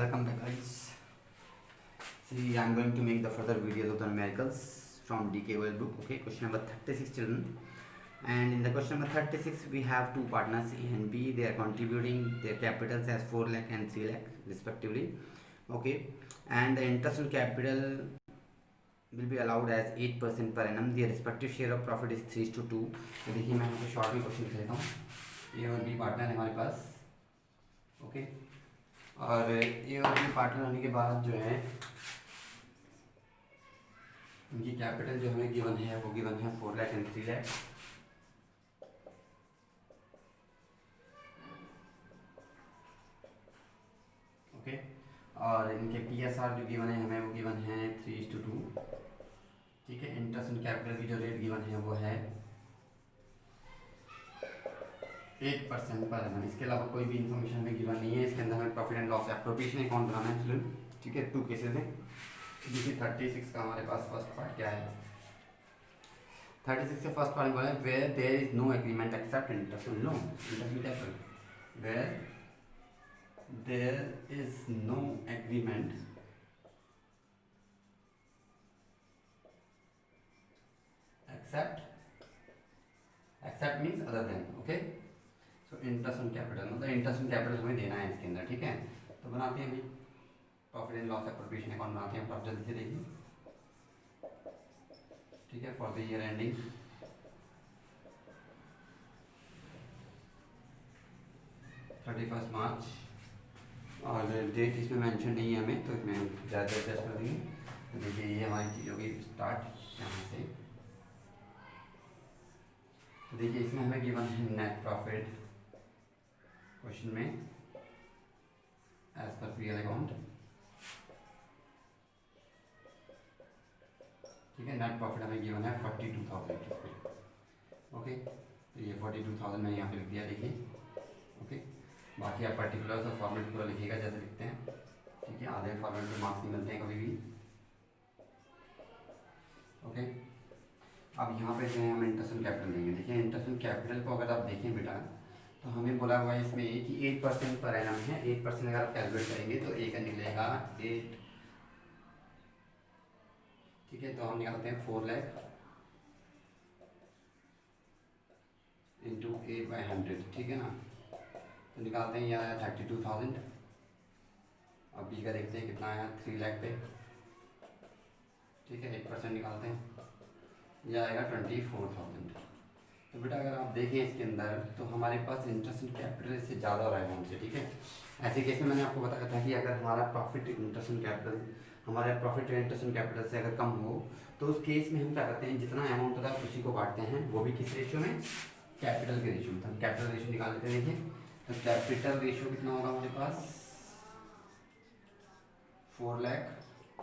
welcome back guys. See, I'm going to make the further videos of the numericals from DK World book. Okay, question number 36 children. And in the question number 36 we have two partners A and B. They are contributing their capitals as 4 lakh and 3 lakh respectively. Okay, and the interest on capital will be allowed as 8% per annum. Their respective share of profit is 3:2. तो देखिए मैं आपको short में question लिख लेता हूँ. ए और B partner है हमारे पास. ओके, और ए और बी पार्टनर होने के बाद जो है उनकी कैपिटल जो हमें गिवन है वो गिवन है 4 लाख एंड 3 लाख. ओके, और इनके TSR जो गिवन है हमें वो गिवन है 3:2. ठीक है, इंटरेस्ट ऑन कैपिटल की जो रेट गिवन है वो है 8% पर annum. इसके अलावा कोई भी इन्फॉर्मेशन हमें गिवन नहीं है. इसके अंदर हमें profit and loss appropriation account बनाना है चिल्ड्रन. ठीक है, 2 केसेस हैं. देखिए 36 का हमारे पास फर्स्ट पार्ट क्या है. 36 से फर्स्ट पार्ट बोला है where there is no agreement except interest on loan. Where there is no agreement except means other than. Okay, so interest on capital मतलब इंटरेस्ट ऑन कैपिटल हमें देना है इसके अंदर. ठीक है, तो बनाते हैं अभी profit and loss appropriation account बनाते हैं. आप जल्दी से देखिए. ठीक है, फॉर द ईयर एंडिंग 31 मार्च, और डेट इसमें मेंशन नहीं है हमें तो इसमें ज़्यादा एडजस्ट कर देंगे. तो देखिए ये हमारी चीज़ होगी स्टार्ट यहाँ से. तो देखिए इसमें हमें गिवन है नेट प्रॉफिट क्वेश्चन में एज पर पीएल अकाउंट. ठीक है, नेट प्रॉफिट हमें गिवन है 42,000. ओके, तो ये 42,000 मैंने यहाँ पे लिख दिया. देखिए ओके, बाकी आप पर्टिकुलर्स और फॉर्मेट पूरा लिखिएगा जैसे लिखते हैं. ठीक है, आधे फॉर्मेट में मार्क्स नहीं मिलते हैं कभी भी. ओके, अब यहाँ पे जो है हम इंटरेस्ट ऑन कैपिटल देंगे. देखिए इंटरेस्ट ऑन कैपिटल को अगर आप देखें बेटा तो हमें बोला हुआ है इसमें कि 8% पर एनम है. 8% अगर आप कैलकुलेट करेंगे तो ए का निकलेगा 8. ठीक है, तो हम निकालते हैं 4 लाख इंटू 8/100. ठीक है ना, तो निकालते हैं. यह आया 32,000. अब बी का देखते हैं कितना आया 3 लाख पे. ठीक है, 8% निकालते हैं. यह आएगा 24,000. तो बेटा अगर आप देखें इसके अंदर तो हमारे पास इंटरेस्ट इन कैपिटल इससे ज़्यादा हो रहा है हमसे. ठीक है, ऐसे केस में मैंने आपको बताया था कि अगर हमारा प्रॉफिट इंटरेस्ट इन कैपिटल हमारा प्रॉफिट इंटरेस्ट इन कैपिटल से अगर कम हो तो उस केस में हम क्या करते हैं, जितना अमाउंट होता है उसी को बांटते हैं. वो भी किस रेशियो में, कैपिटल के रेशियो में. तो हम कैपिटल रेशियो निकाल लेते हैं. देखिए तो कैपिटल रेशियो कितना होगा हमारे पास 4 लाख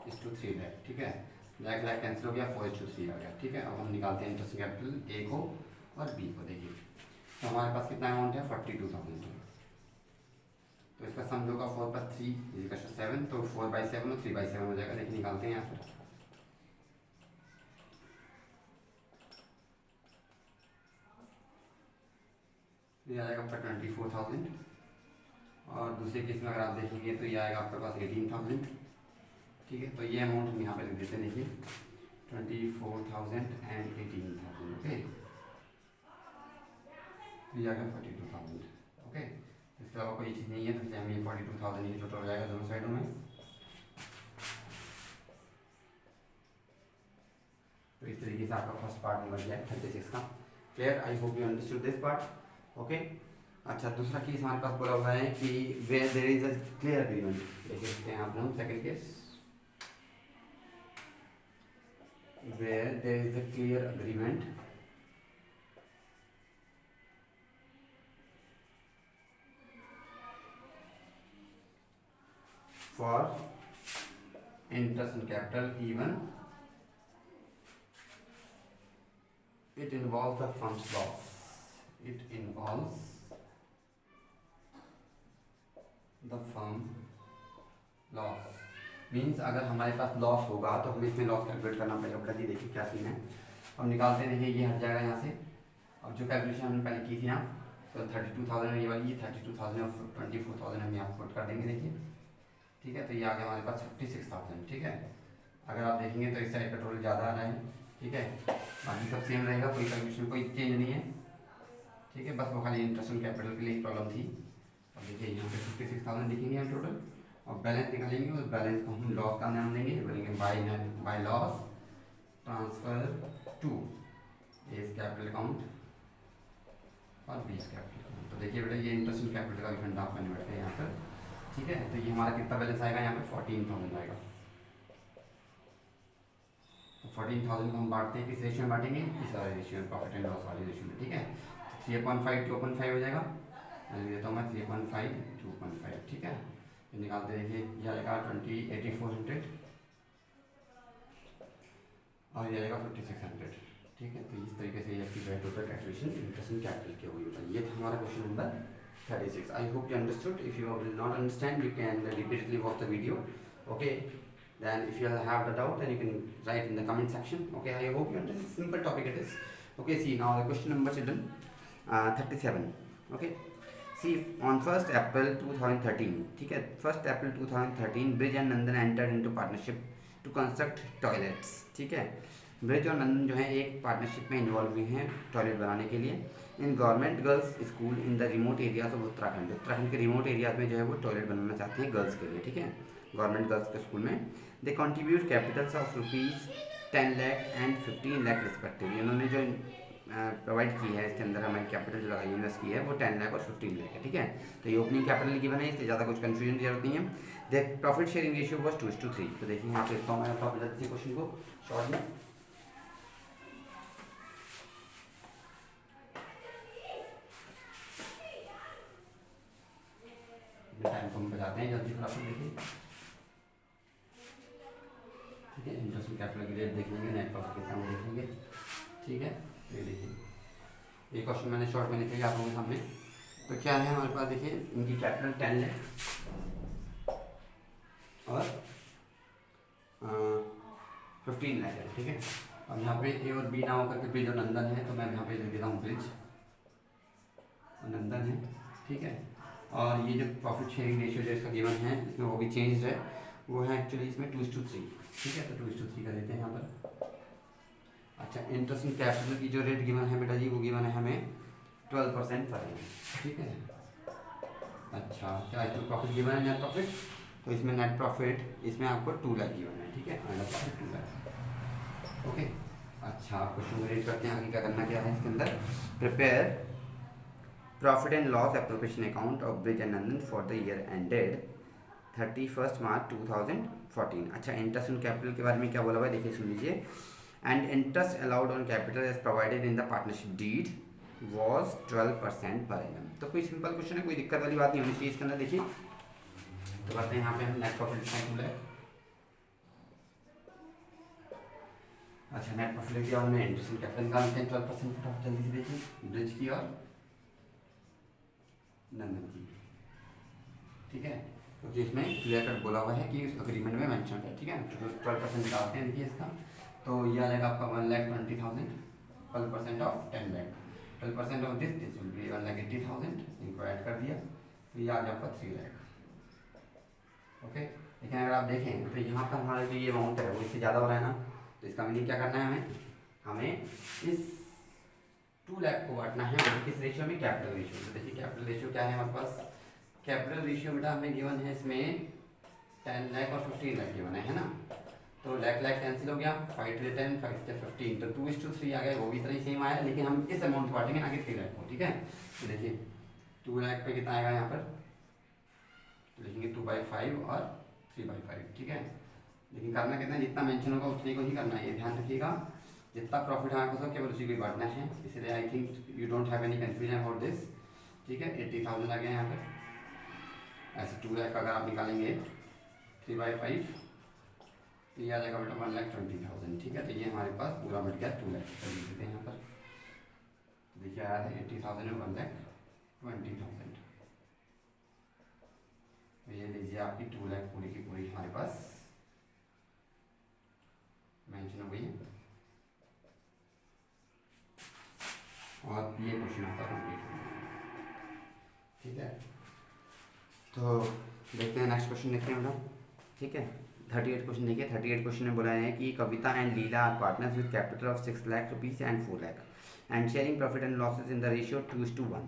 इस टू 3 लाख. ठीक है, लाख कैंसिल हो गया, 4:3 आ गया. ठीक है, अब हम निकालते हैं इंटरेस्ट कैपिटल ए को और बी को. देखिए तो हमारे पास कितना अमाउंट है 42,000. तो इसका सम जो का 4+3 तो 4/7 और 3/7 हो जाएगा. देखिए निकालते हैं यहाँ पर. ये आएगा आपका 24,000. और दूसरे केस में अगर आप देखेंगे तो ये आएगा आपके पास 18,000. ठीक है, तो ये अमाउंट हम यहाँ पे लिख देते हैं. देखिए 24,000 एंड 18,000. ओके, तो ये आ गया 42,000. ओके, इसके अलावा कोई चीज़ नहीं है तो हम ये 42,000 ये टोटल हो जाएगा दोनों साइडों में. तो इस तरीके से आपका फर्स्ट पार्ट निकल गया 36 का. Clear, I hope you understood this part. Okay, अच्छा दूसरा केस हमारे पास बोला हुआ है कि where there is a clear agreement. देख सकते हैं आप लोग second case, where there is a clear agreement for interest on capital even it involves the firm's loss. It involves the firm loss. Means अगर हमारे पास लॉस होगा तो हमें इसमें लॉस कैलकुलेट करना पड़ेगा. बेटा जी देखिए क्या सीन है. अब निकालते हैं. देखिए ये हट जाएगा यहाँ से. अब जो कैलकुलेशन हमने पहले की थी ना तो 32,000 ये वाली 32,000 और 24,000 हम यहाँ पुट कर देंगे. देखिए ठीक है। तो ये आ गया हमारे पास 56,000, ठीक है। अगर आप देखेंगे तो इस साइड पेट्रोल ज़्यादा आ रहा है, ठीक है। बाकी सब सेम रहेगा, कोई कंडीशन कोई चेंज नहीं है, ठीक है। बस वो खाली इंटरेस्ट ऑन कैपिटल के लिए प्रॉब्लम थी। अब देखिए यहाँ पे 56,000 लिखेंगे हम टोटल, और बैलेंस निकालेंगे, उस बैलेंस को हम लॉस का नाम देंगे, बोलेंगे by loss transfer to as capital account और बीस कैपिटल अकाउंट। तो देखिए बेटा ये इंटरेस्ट ऑन कैपिटल का रिफंड आप करने बैठे हैं यहाँ पर, ठीक है। तो ये हमारा कितना बैलेंस आएगा यहाँ पे 14,000 आएगा। तो 14,000 को हम बांटते हैं, किस रेशियो में बांटेंगे, इस वाले रेशियो में, प्रॉफिट एंड लॉस वाले रेशियो में, ठीक है। 3/5 2/5 हो जाएगा, मैं देता हूँ मैं 3/5 2/5, ठीक है। तो निकालते देखिए यह आएगा 8400 और ये आएगा 5600, ठीक है। तो इस तरीके से ये आपकी total calculation interest on capital की होगी बेटा। ये था हमारा question number 36। I hope you understood. If you will not understand you can repeatedly watch the video, okay. Then if you have the doubt, then you can write in the comment section, okay. I hope you understand. Simple topic it is, okay. See now the question number children 37, okay. See on 1st April 2013, ठीक है, 1st April 2013 Brij and Nandan entered into partnership to construct toilets, ठीक है। Bridge और नंदन जो है एक partnership में involve हुए हैं टॉयलेट बनाने के लिए in government girls school in the remote areas of Uttarakhand. Uttarakhand के रिमोट एरियाज में जो है वो टॉयलेट बनाना चाहते हैं गर्ल्स के लिए, ठीक है, गवर्नमेंट गर्ल्स के स्कूल में। दे contribute Capitals of ₹10 lakh and 15 lakh respectively. उन्होंने जो प्रोवाइड की है इसके अंदर हमारी कैपिटल जो लगाई इन्वेस्ट की है वो 10 लाख और 15 लाख है, ठीक है। तो ये ओपनिंग कैपिटल गिवन है, इससे ज़्यादा कुछ कन्फ्यूजन की जरूरत नहीं है। The profit sharing ratio was 2:3। तो देखिए यहाँ पे इसको मैं आपको बता देती क्वेश्चन को शॉर्ट में। टाइम को हम बचाते हैं जल्दी फटाफट, देखिए, ठीक है। इंटरेस्ट कैपिटल की रेट देख लेंगे, नेट प्रॉफिट कितना वो देख लेंगे, ठीक है। ये देखिए ये क्वेश्चन मैंने शॉर्ट में लिखा है आप लोगों के सामने। तो क्या है हमारे पास, देखिए इनकी कैपिटल 10 लाख और 15 लाख है, ठीक है। अब यहाँ पे ए और बी ना होकर के ब्रिज और नंदन है, तो मैं यहाँ पे लिख देता हूँ ब्रिज और नंदन है, ठीक है। और ये जो प्रॉफिट शेयरिंग रेशियो जो इसका गिवन है इसमें वो भी चेंज है, वो है एक्चुअली इसमें 2:3, ठीक है। तो 2:3 का देते हैं यहाँ पर। अच्छा इंटरेस्ट इन कैपिटल की जो रेट गिवन है बेटा जी वो गिवन है हमें 12% पर एनम, ठीक है। अच्छा क्या इसमें प्रॉफिट गिवन है नेट प्रॉफिट, तो इसमें नेट प्रॉफिट इसमें आपको 2 लाख गिवन है, ठीक है, प्रॉफिट 2 लाख, ओके। अच्छा क्वेश्चन रेट करते हैं, आगे क्या करना क्या है इसके अंदर। Prepare profit and loss appropriation account of bridge and Nandan for the year ended 31 मार्च 2014। अच्छा इंटरेस्ट ऑन कैपिटल के बारे में क्या बोला हुआ है देखिए सुन लीजिए। And interest allowed on capital as provided in the partnership deed was 12% पर एनम। तो कोई सिंपल क्वेश्चन है, कोई दिक्कत वाली बात नहीं होनी चाहिए इसके अंदर, देखिए। तो करते हैं यहाँ पे हम नेट प्रॉफिट लिखना है। अच्छा नेट प्रॉफिट लिख दिया हमने, इंटरेस्ट ऑन कैपिटल निकालते हैं 12% फटाफट जल्दी से, देखिए ब्रिज की और नंदन की, ठीक है। क्योंकि इसमें क्लियर कट बोला हुआ है कि उस अग्रीमेंट में मेंशन है, ठीक है। तो 12% निकालते हैं, देखिए इसका तो ये आ जाएगा आपका 1,20,000, 12% of 10 lakh, 12% of this will be 1,80,000, इनको ऐड कर दिया तो ये आ गया आपका 3 लाख, ओके। लेकिन अगर आप देखें तो यहाँ पर हमारा जो ये अमाउंट है वो इससे ज़्यादा हो रहा है ना, तो इसका मीनिंग क्या करना है हमें इस 2 लाख को बांटना है किस रेशियो में, कैपिटल रेशियो। तो देखिए कैपिटल रेशियो क्या है हमारे पास, कैपिटल रेशियो बेटा हमें गिवन है इसमें 10 लाख और 15 लाख गिवन है ना। तो लाख कैंसिल हो गया, 5 to 10 5 to 15, तो 2:3 आ गया, वो भी इतना ही सेम आया, लेकिन हम इस अमाउंट बांटेंगे आगे 3 लाख को, ठीक है। तो देखिए 2 लाख पे कितना आएगा यहाँ पर, तो लिखेंगे 2/5 और 3/5, ठीक है। लेकिन करना कितना, जितना मेंशन होगा उतने को ही करना है, ये ध्यान रखिएगा। जितना प्रॉफिट आएगा उसको केवल उसी को ही बांटना है, इसलिए I think you don't have any confusion about this, ठीक है। 80,000 आ गया यहाँ पर। ऐसे 2 लाख अगर आप निकालेंगे 3/5 तो ये आ जाएगा बेटा 1,20,000, ठीक है। तो ये हमारे पास पूरा बढ़ गया 2 लाख कर देते हैं यहाँ पर। देखिए आया था 80,000 में 1,20,000, तो ये लीजिए आपकी 2 लाख पूरी की पूरी हमारे पास मेंशन हो गई है, और ये क्वेश्चन आपका कंप्लीट हो गया, ठीक है। तो देखते हैं नेक्स्ट क्वेश्चन, देखते हैं बेटा। ठीक है, 38 क्वेश्चन देखिए। 38 क्वेश्चन में बोला है कि Kavita and Leela are partners with capital of 6 lakh rupees and 4 lakh and sharing profit and losses in the ratio 2:1।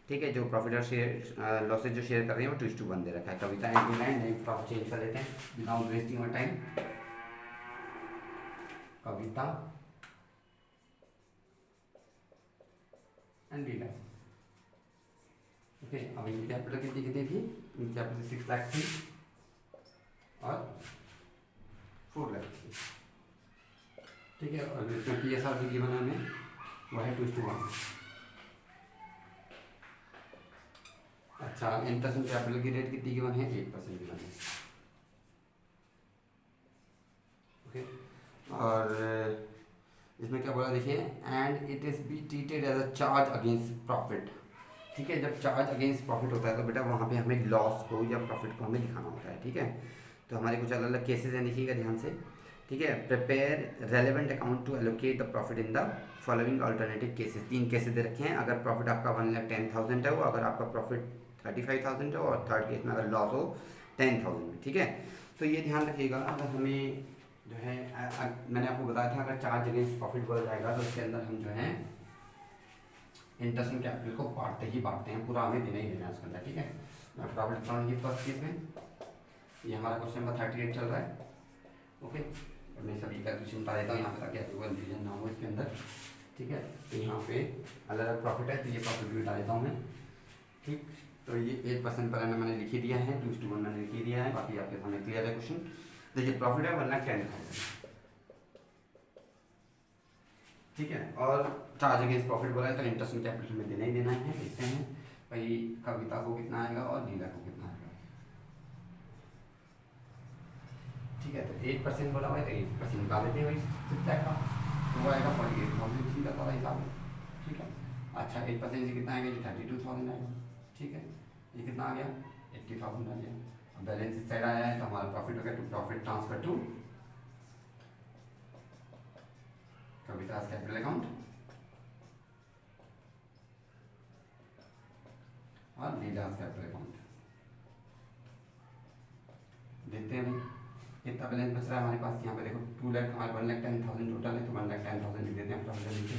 ठीक है, जो प्रॉफिट और शेयर लॉसेज जो शेयर कर रहे हैं वो 2:1 दे रखा है। कविता एंड लीला एंड नेम फटाफट चेंज कर लेते हैं without wasting of time. Kavita and Leela. Okay, अब इनकी कैपिटल कितनी कितनी थी? इनकी कैपिटल 6 लाख थी और 4 लाख थी। ठीक है, और इसमें पी एस आर जो गिवन है हमें वो है 2:1। अच्छा, इंटरेस्ट कैपिटल की रेट कितनी गिवन है? 8% गिवन है। ओके, और इसमें क्या बोला देखिए, and it is be treated as a charge against profit. ठीक है, जब चार्ज अगेंस्ट प्रॉफिट होता है तो बेटा वहाँ पे हमें लॉस को या प्रॉफिट को हमें दिखाना होता है। ठीक है, तो हमारे कुछ अलग अलग केसेस हैं, देखिएगा ध्यान से। ठीक है, prepare relevant account to allocate the profit in the following alternative cases. 3 cases दे रखे हैं। अगर प्रॉफिट आपका 1,10,000 है वो, अगर आपका प्रॉफिट 35,000 है, और थर्ड केस में अगर लॉस हो 10,000 में। ठीक है, तो ये ध्यान रखिएगा। अगर हमें जो है मैंने आपको बताया था अगर चार्ज अगेंस्ट प्रॉफिट बोला जाएगा तो इसके अंदर हम जो है इंटरेस्ट एंड कैपिटल को बांटते हैं, पूरा हमें देना ही देना है उसके अंदर। ठीक है, मैं प्रॉफिट लिखता हूँ ये फर्स्ट केस में। ये हमारा क्वेश्चन नंबर 38 चल रहा है। ओके, और मैं सभी कैलकुलेशन बता देता हूँ यहाँ पे ताकि आपको कन्फ्यूजन ना हो इसके अंदर। ठीक है, तो यहाँ पे अलग अलग प्रॉफिट है तो ये प्रॉफिट भी बता देता हूँ मैं। ठीक, तो ये 8% पर एनम मैंने लिख ही दिया है, 2:1 मैंने लिख ही दिया है, बाकी आपके सामने क्लियर है क्वेश्चन। देखिए प्रॉफिट है 1,10,000। ठीक है, और चार्ज अगेंस्ट प्रॉफिट बोला है तो इंटरेस्ट एंड कैपिटल में देना ही देना है। देखते हैं भाई कविता को कितना आएगा और लीला को कितना आएगा। ठीक है, तो 8% बोला हुआ है तो 8% निकाल देते हैं भाई 6 लाख का, तो वो आएगा 48,000 सीधा वाला हिसाब है। ठीक है, अच्छा 8% से कितना आएगा? ये 32,000 आएगा। ठीक है, ये कितना आ गया? 80,000 आ गया। अब बैलेंस इस साइड आया है तो हमारा प्रॉफिट हो गया to profit transfer to Kavita's capital account और लीला's कैपिटल अकाउंट। देखते हैं भाई कितना बैलेंस बच रहा है हमारे पास। यहाँ पे देखो 2 लाख, हमारे 1,10,000 टोटल है तो 1,10,000 लिख देते हैं प्रॉफिट नीचे।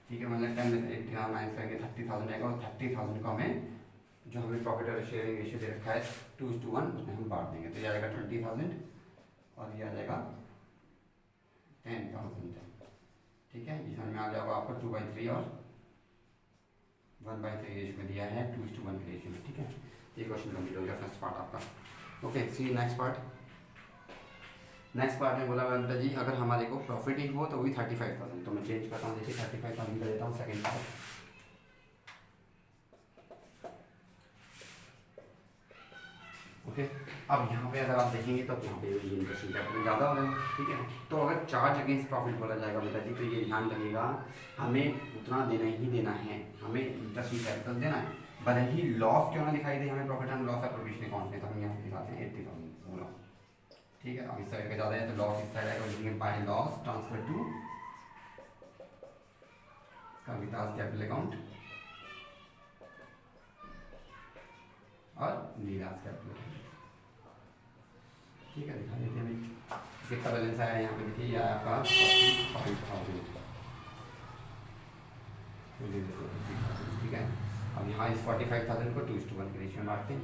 ठीक है, 1,10,000 में 80 माइनस करेंगे 30,000 आएगा, और 30,000 को हमें जो हमें प्रॉफिट और शेयरिंग रेशियो दे रखा है 2:1 उसमें हम बांट देंगे। तो ये आएगा 20,000 और ये आ जाएगा 10,000। ठीक है, ये समझ में आ जाएगा आपको 2/3 और 1/3 रेशियो में दिया है 2:1 के रेशियो में। ठीक है, ये क्वेश्चन कंप्लीट हो गया फर्स्ट पार्ट आपका। ओके, सी नेक्स्ट पार्ट। नेक्स्ट पार्ट में बोला बेटा जी अगर हमारे को प्रॉफिट ही हो तो वही 35,000, तो मैं चेंज करता हूँ। देखिए 35,000 कर देता हूँ सेकेंड पार्ट। ओके, अब यहाँ पे अगर आप देखेंगे तो यहाँ पे ये इंटरेस्ट कैपिटल ज़्यादा हो रहा है। ठीक है, तो अगर चार्ज अगेंस्ट प्रॉफिट बोला जाएगा बेटा जी तो ये ध्यान रखिएगा हमें उतना देना ही देना है, हमें इंटरेस्ट कैपिटल देना है। भले ही लॉस क्यों ना दिखाई दे हमें प्रॉफिट एंड लॉस और प्रोविजन अकाउंट में, तो हम यहाँ दिखाते हैं 80,000 बोला। ठीक है, अब इस साइड का ज़्यादा है तो लॉस इस साइड आएगा, by loss transfer to Kavita's capital account और लीला's कैपिटल अकाउंट। ठीक है, दिखा देते हैं भाई कितना बैलेंस आया यहाँ पे। देखिए ये आया आपका 45,000। ठीक है, अब यहाँ इस 45,000 को 2:1 के रेशियो में बांटते हैं।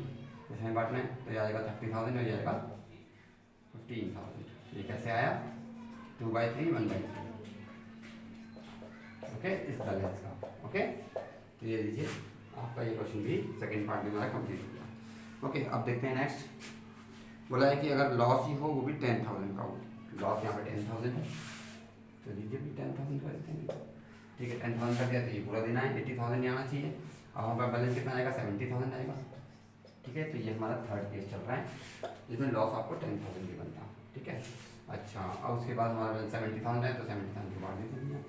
इसमें बांटना है तो ये आएगा 30,000 और ये आएगा 15,000। ये कैसे आया? 2/3 1/3। ओके, इस बैलेंस का। ओके, तो ये लीजिए आपका ये क्वेश्चन भी सेकेंड पार्ट में हमारा कंप्लीट हो गया। ओके, अब देखते हैं नेक्स्ट। बोला है कि अगर लॉस ही हो वो भी 10,000 का हो। लॉस यहाँ पे 10,000 है तो लीजिए भी 10,000 कर देते हैं। ठीक है, 10,000 कर दिया तो ये पूरा देना है, 80,000 आना चाहिए। अब हमारा बैलेंस कितना आएगा? 70,000 आएगा। ठीक है, तो ये हमारा थर्ड केस चल रहा है जिसमें लॉस आपको 10,000 की बनता है। ठीक है, अच्छा अब उसके बाद हमारा बैलेंस 70,000 है तो 70,000 की बांट देते हैं।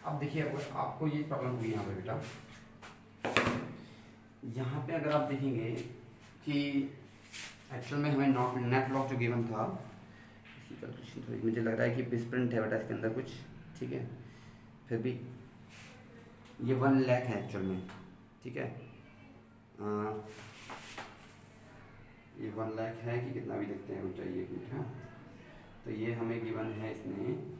अब देखिए अगर आपको ये प्रॉब्लम हुई यहाँ पर बेटा, यहाँ पे अगर आप देखेंगे कि एक्चुअल में हमें नेट लॉस जो गिवन था, मुझे लग रहा है कि मिसप्रिंट है बेटा इसके अंदर कुछ। ठीक है, फिर भी ये 1 लाख है एक्चुअल में। ठीक है, ये 1 लाख है कि कितना भी देखते हैं, चाहिए एक मिनट। हाँ, तो ये हमें गिवन है इसमें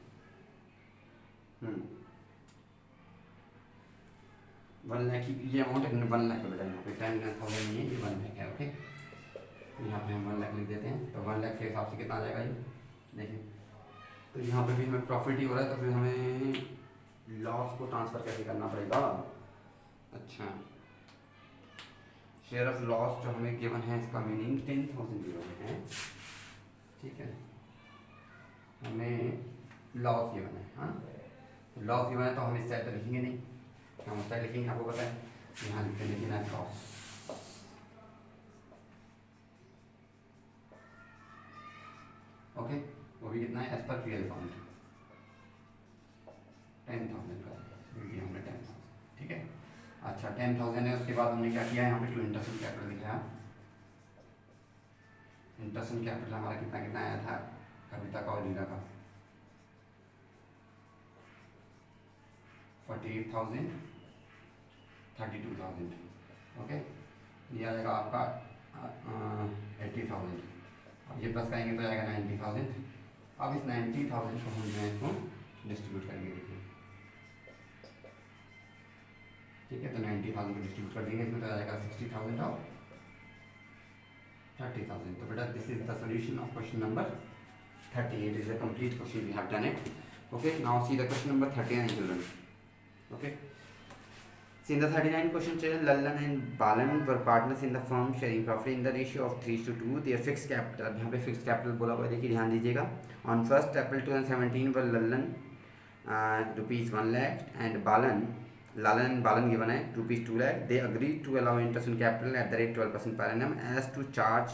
1 लाख की ये अमाउंट है, 1 लाख का बेटा यहाँ पे 10,000 नहीं है, ये 1 लाख है। ओके, यहाँ पे हम 1 लाख लिख देते हैं, तो 1 लाख के हिसाब से कितना आ जाएगा ये देखिए। तो यहाँ पे भी हमें प्रॉफिट ही हो रहा है, तो फिर हमें लॉस को ट्रांसफ़र कैसे करना पड़ेगा। अच्छा, शेयर ऑफ लॉस जो हमें गिवन है इसका मीनिंग 10,000 गिवन है, ठीक है, हमें लॉस गिवन है। हाँ, लॉस गिवन है तो हम इस साइड पर लिखेंगे नहीं, हम उस साइड लिखेंगे, आपको पता है, यहाँ लिखते हैं लेकिन नेट लॉस। ओके, वो भी कितना है एज पर पीएल अकाउंट 10,000 का ये हमने 10,000, ठीक है। अच्छा 10,000 है, उसके बाद हमने क्या किया है, यहाँ पे टू इंटरेस्ट कैपिटल लिखा है। इंटरेस्ट कैपिटल हमारा कितना कितना आया था कविता का और लीला का 48,000 32,000। ओके, ये आ जाएगा आपका 80,000। अब ये प्लस करेंगे तो आएगा 90,000। अब इस 90,000 को हम जो है इसको डिस्ट्रीब्यूट करेंगे, देखिए, ठीक है। तो 90,000 को डिस्ट्रीब्यूट कर देंगे, इसमें तो आ जाएगा 60,000 और 30,000। तो बेटा this is the solution of question number 38 is a complete question, we have done it. Okay, now see the question number 39 children. Okay. See in the 39 question, children, Lallan and Balan were partners in the firm sharing profit in the ratio of 3:2. Their fixed capital, अब यहाँ पे fixed capital बोला हुआ है, देखिए ध्यान दीजिएगा। On 1st April 2017 were Lallan rupees 1 lakh and Lallan and Balan given है rupees 2 lakh. They agreed to allow interest on capital at the rate 12% per annum as to charge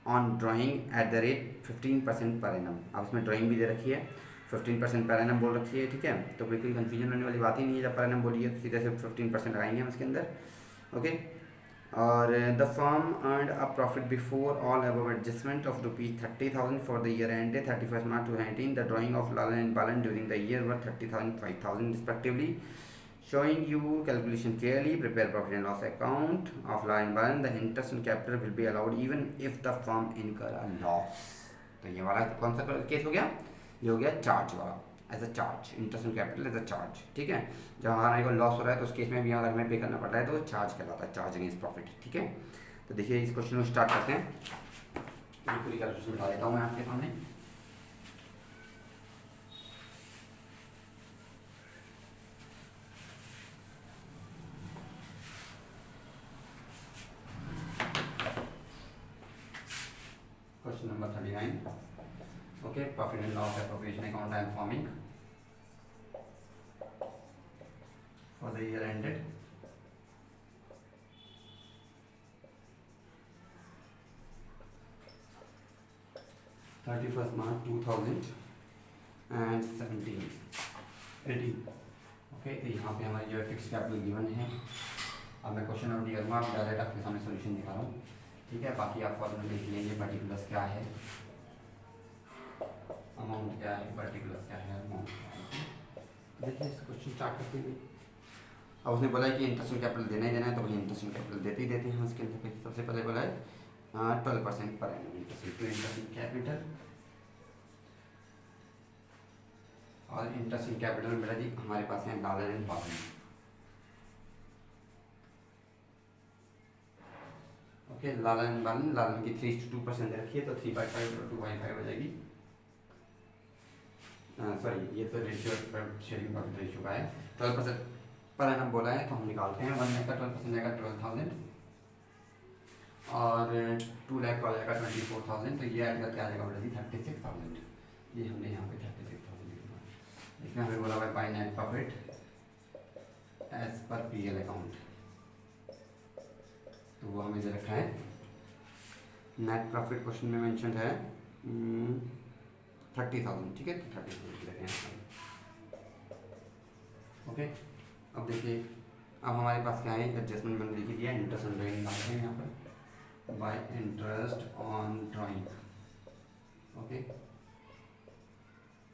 on drawing at the rate 15% per annum. अब इसमें drawing भी दे रखी है, 15% per annum बोल रखी है, ठीक है। तो कोई कन्फ्यूजन होने वाली बात ही नहीं है, जब पर एनम बोलिए तो सीधे से 15% लगाएंगे हम इसके अंदर। ओके, और the firm earned a profit before all above adjustment of ₹30,000 for the year end 31 March 2019। The drawing of Lalan and Balan during the year were 30,000 5,000 respectively. Showing you calculation clearly, prepare profit and loss account of Lallan and Balan. The interest on capital will be allowed even if the firm incur a loss. तो ये वाला कौन सा case हो गया, ये हो गया चार्ज वाला, as a charge, interest on capital as a charge, ठीक है। जब हमारे को लॉस हो रहा है तो उस केस में भी अगर हमें पे करना पड़ रहा है तो चार्ज कहलाता है, चार्ज अगेंस्ट प्रॉफिट, ठीक है। तो देखिए इस क्वेश्चन को स्टार्ट करते हैं, पूरी कैलकुलेशन बता देता हूँ मैं आपके सामने। Question number 39, okay, profit and loss appropriation account I am forming for the year ended 31st March 2017 18। Okay, तो यहाँ पे हमारी जो है फिक्स कैपिटल गिवन है। अब मैं क्वेश्चन नंबर करूँगा, आप डायरेक्ट आपके सामने सोल्यूशन दिखा रहा हूँ, ठीक है। बाकी आप फॉर्मूला देख लीजिए, पर्टिकुलर्स क्या है, अमाउंट क्या है, पर्टिकुलर्स क्या है, अमाउंट क्या है। देखिए इस क्वेश्चन स्टार्ट करते हैं। अब उसने बोला है कि इंटरेस्ट ऑन कैपिटल देना ही देना है, तो वही इंटरेस्ट ऑन कैपिटल देते ही देते हैं। उसके अंदर सबसे पहले बोला है 12% पर एनम इंटरेस्ट ऑन कैपिटल, और इंटरेस्ट ऑन कैपिटल में बेटा जी हमारे पास है लालन and Balan. Okay, Lalan and बालन, लालन की 3:2% रखी है, तो 3/5 और 2/5 हो जाएगी। सॉरी, ये तो रेशियो शेयरिंग प्रॉफिट रेशियो का है। 12% पर एनम बोला है, तो हम निकालते हैं। 1 लाख का 12% जाएगा 12,000 और 2 लाख का आ जाएगा 24,000, तो ये ऐड करके आ जाएगा बेटा जी 36,000। ये हमने यहाँ पे 36,000 लिखा है। इसमें हमें बोला हुआ है by net profit as per PL account, तो वो हमें दे रखा है। नेट प्रॉफिट क्वेश्चन में मेंशन है 30,000, ठीक है, तो 30,000 लेते हैं। ओके, अब देखिए, अब हमारे पास क्या है, एडजस्टमेंट मैंने लिख दिया, इंटरेस्ट ऑन ड्राइंग डालते हैं यहाँ पर, bye interest on drawing. Okay,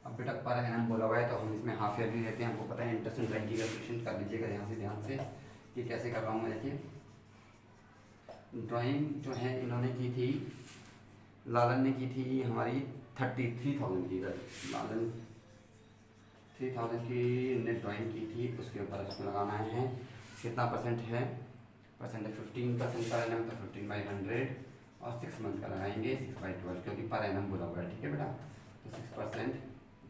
अब बेटा पर एनम बोला हुआ है, तो हम इसमें हाफ ईयरली लेते हैं। हमको पता है इंटरेस्ट ऑन ड्राइंग की कैलकुलेशन कर लीजिएगा यहाँ से ध्यान से कि कैसे कर रहा हूँ मैं। देखिए ड्राइंग जो है इन्होंने की थी, लालन ने की थी हमारी 33,000 की। लालन 3,000 की ने ड्राइंग की थी, उसके ऊपर उसको लगाना है कितना परसेंट है, परसेंट है 15% पर एनम, तो 15/100 और 6 मंथ का लगाएंगे 6/12 क्योंकि पर एनम बोला हुआ है। ठीक है बेटा, तो 6%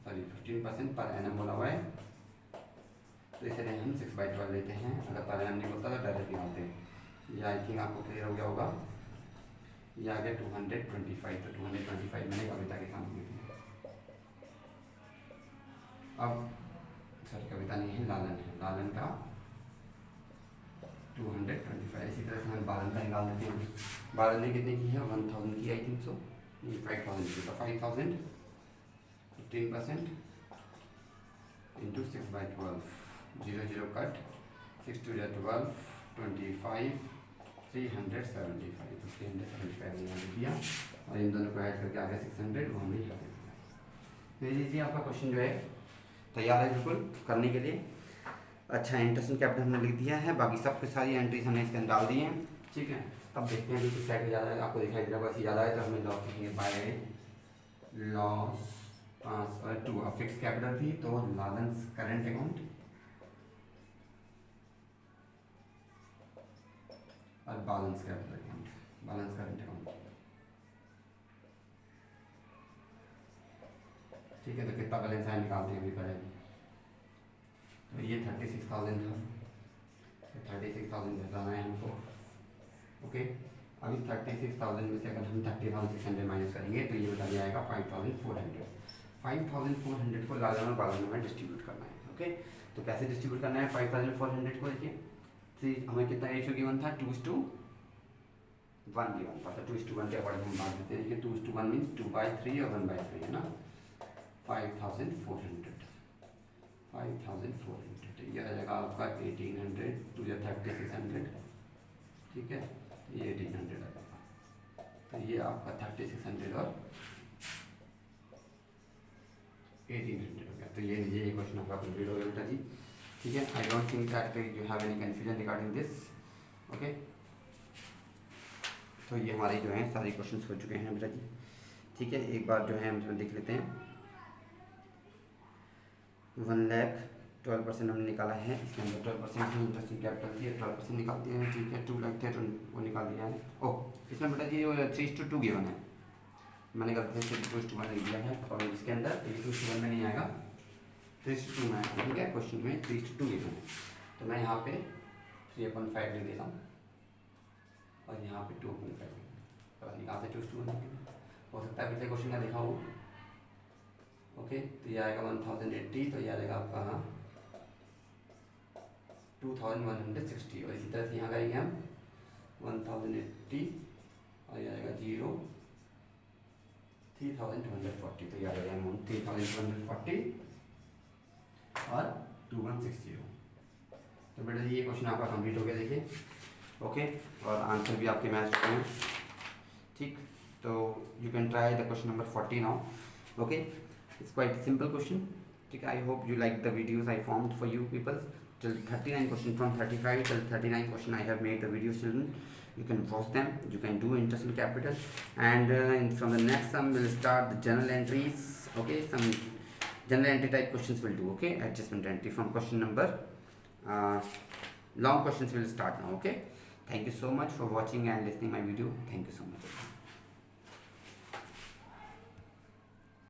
सॉरी 15% पर एनम बोला हुआ है, तो इसलिए हम 6/12 लेते हैं। अगर पर एनम नहीं बोलता तो डायरेक्ट निकालते हैं। ये आई थिंक आपको क्लियर हो गया होगा। ये आ गया 225, तो 225 मैंने कविता के सामने दी। अब सॉरी कविता नहीं है, लालन है, लालन का 225। इसी तरह से हम बालन का निकाल देते हैं। बालन ने कितने की है, 1000 की आई थिंक सो, ये 5000 की, तो 5000 15% इंटू 6/12, 0 कट, 6 2 12, 25, 375, तो 375 हमने किया और इन दोनों को ऐड करके आ गया 600, वो हमने यहाँ पे लीजिए। आपका क्वेश्चन जो है तैयार है बिल्कुल करने के लिए। अच्छा, इंटरेस्टिंग कैपिटल हमने लिख दिया है, बाकी सब कुछ सारी एंट्रीज हमने इसके अंदर डाल दी हैं। ठीक है, अब देखते हैं किस साइड ज़्यादा है, आपको दिखाई दे रहा है। बस ज़्यादा है तो हमें लॉस लिखेंगे बाय लॉस ट्रांसफर टू। अब फिक्स कैपिटल थी तो लालन्स करंट अकाउंट और balance capital account, balance current account. ठीक है, तो कितना बैलेंस है निकालते हैं अभी पहले। तो ये 36,000 था, 36,000 घटाना है हमको। ओके, अभी 36,000 में से अगर हम 30,600 माइनस करेंगे तो ये बता जाएगा 5,400। 5,400 को लालन और बालन में डिस्ट्रीब्यूट करना है। ओके, तो कैसे डिस्ट्रीब्यूट करना है 5,400 को, देखिए हमें कितना रेशियो गिवन था, 2:1 गिवन था, तो 2:1 के अकॉर्डिंग हम बात देते हैं कि 2:1 मीन्स 2/3 और 1/3 है ना। 5,400, 5,400 ये आ जाएगा आपका 1,800 टू 3,600। ठीक है, ये 1,800 आ जाएगा, तो ये आपका 3,600 और 1,800 हो गया। तो ये लीजिए, ये क्वेश्चन आपका कंप्लीट हो गया बेटा जी। ठीक है, I don't think that you have any confusion regarding this. Okay, तो ये हमारे जो हैं सारे क्वेश्चंस हो चुके हैं बेटा जी। ठीक है, एक बार जो है हम इसमें देख लेते हैं। 1,12% हमने निकाला है, इसके अंदर 12% इंटरेस्टिंग कैपिटल थी, 12% निकाल दिया है। ठीक है, 2 लाख थे तो वो निकाल दिया है। ओह, इसमें बेटा जी 3:2 गिवन है, मैंने गलती से 2:1 लिख दिया है और इसके अंदर 2:1 में नहीं आएगा, 3:2 में आएगा। ठीक है, क्वेश्चन में 3:2 गिवन है, तो मैं यहाँ पे 3/5 लिख देता हूँ और यहाँ पे 2/5, पता नहीं कहाँ से 2:1 हो सकता है पिछले क्वेश्चन का देखा हो। ओके, तो ये आएगा 1,080, तो ये आ जाएगा आपका 2,160, और इसी तरह से यहाँ करेंगे हम 1,080 और ये आएगा 0, 3,240, तो ये आ जाएगा अमाउंट 3,240 और 2,160। तो बेटा ये क्वेश्चन आपका कंप्लीट हो गया, देखिए। ओके, और आंसर भी आपके मैच हो गए। ठीक, तो you can try the question number 40 now. Okay, it's quite a simple question. Okay, I hope you like the videos I formed for you people till 39 question, from 35 till 39 question I have made the videos, children. You can watch them, you can do interest in capital, and from the next sum we'll start the journal entries. Okay, some journal entry type questions will do. Okay, adjustment entry from question number long questions will start now. Okay, thank you so much for watching and listening my video.